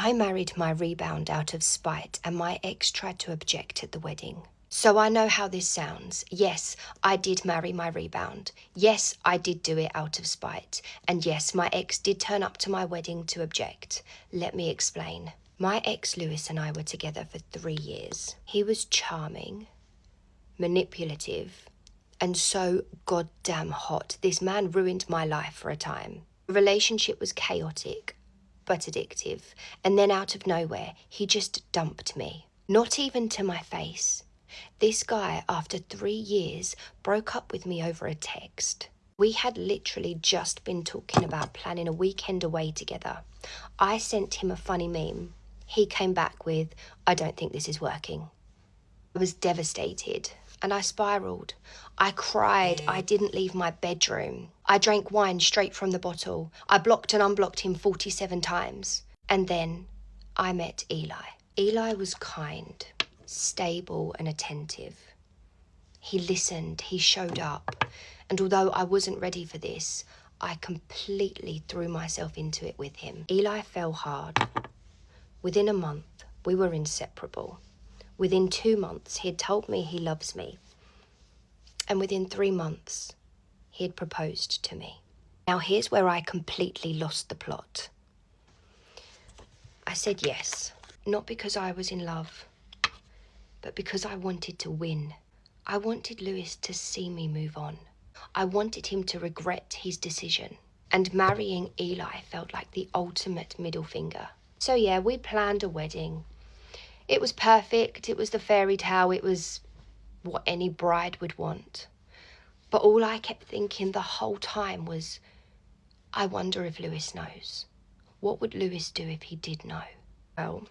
I married my rebound out of spite, and my ex tried to object at the wedding. So I know how this sounds. Yes, I did marry my rebound. Yes, I did do it out of spite. And yes, my ex did turn up to my wedding to object. Let me explain. My ex Lewis and I were together for 3 years. He was charming, manipulative, and so goddamn hot. This man ruined my life for a time. The relationship was chaotic, but addictive. And then out of nowhere, he just dumped me. Not even to my face. This guy, after 3 years, broke up with me over a text. We had literally just been talking about planning a weekend away together. I sent him a funny meme. He came back with, "I don't think this is working." I was devastated and I spiraled. I cried. I didn't leave my bedroom. I drank wine straight from the bottle. I blocked and unblocked him 47 times. And then I met Eli. Eli was kind, stable and attentive. He listened, he showed up, and although I wasn't ready for this, I completely threw myself into it with him. Eli fell hard. Within a month, we were inseparable. Within 2 months, he had told me he loves me. And within 3 months, he had proposed to me. Now here's where I completely lost the plot. I said yes, not because I was in love, but because I wanted to win. I wanted Lewis to see me move on. I wanted him to regret his decision. And marrying Eli felt like the ultimate middle finger. So yeah, we planned a wedding. It was perfect. It was the fairy tale. It was what any bride would want. But all I kept thinking the whole time was, I wonder if Lewis knows. What would Lewis do if he did know? Well,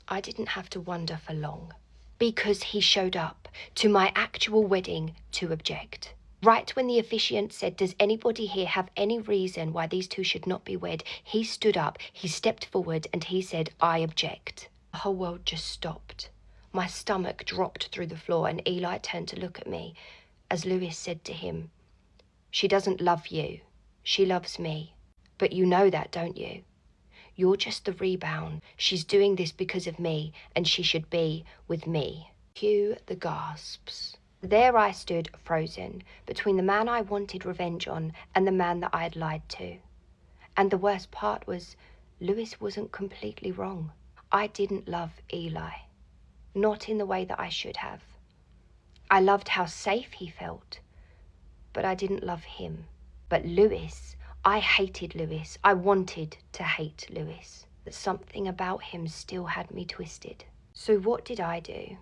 I didn't have to wonder for long. Because he showed up to my actual wedding to object. Right when the officiant said, "Does anybody here have any reason why these two should not be wed?" he stood up, he stepped forward, and he said, "I object." The whole world just stopped. My stomach dropped through the floor, and Eli turned to look at me as Lewis said to him, "She doesn't love you. She loves me. But you know that, don't you? You're just the rebound. She's doing this because of me, and she should be with me." Cue the gasps. There I stood, frozen, between the man I wanted revenge on and the man that I had lied to. And the worst part was, Lewis wasn't completely wrong. I didn't love Eli. Not in the way that I should have. I loved how safe he felt, but I didn't love him. But Lewis, I hated Lewis. I wanted to hate Lewis. But something about him still had me twisted. So what did I do?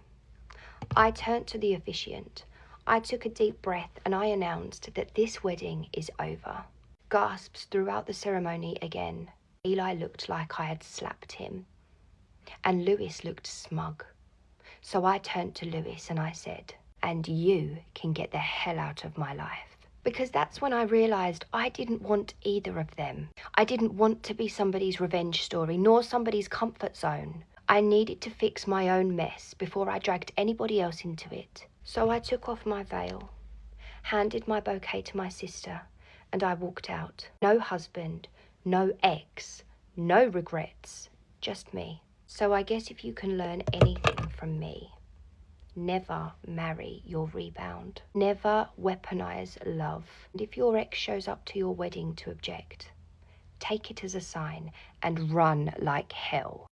I turned to the officiant. I took a deep breath and I announced that this wedding is over. Gasps throughout the ceremony again. Eli looked like I had slapped him. And Lewis looked smug. So I turned to Lewis and I said, "And you can get the hell out of my life." Because that's when I realised I didn't want either of them. I didn't want to be somebody's revenge story, nor somebody's comfort zone. I needed to fix my own mess before I dragged anybody else into it. So I took off my veil, handed my bouquet to my sister, and I walked out. No husband, no ex, no regrets, just me. So I guess if you can learn anything from me, never marry your rebound. Never weaponize love. And if your ex shows up to your wedding to object, take it as a sign and run like hell.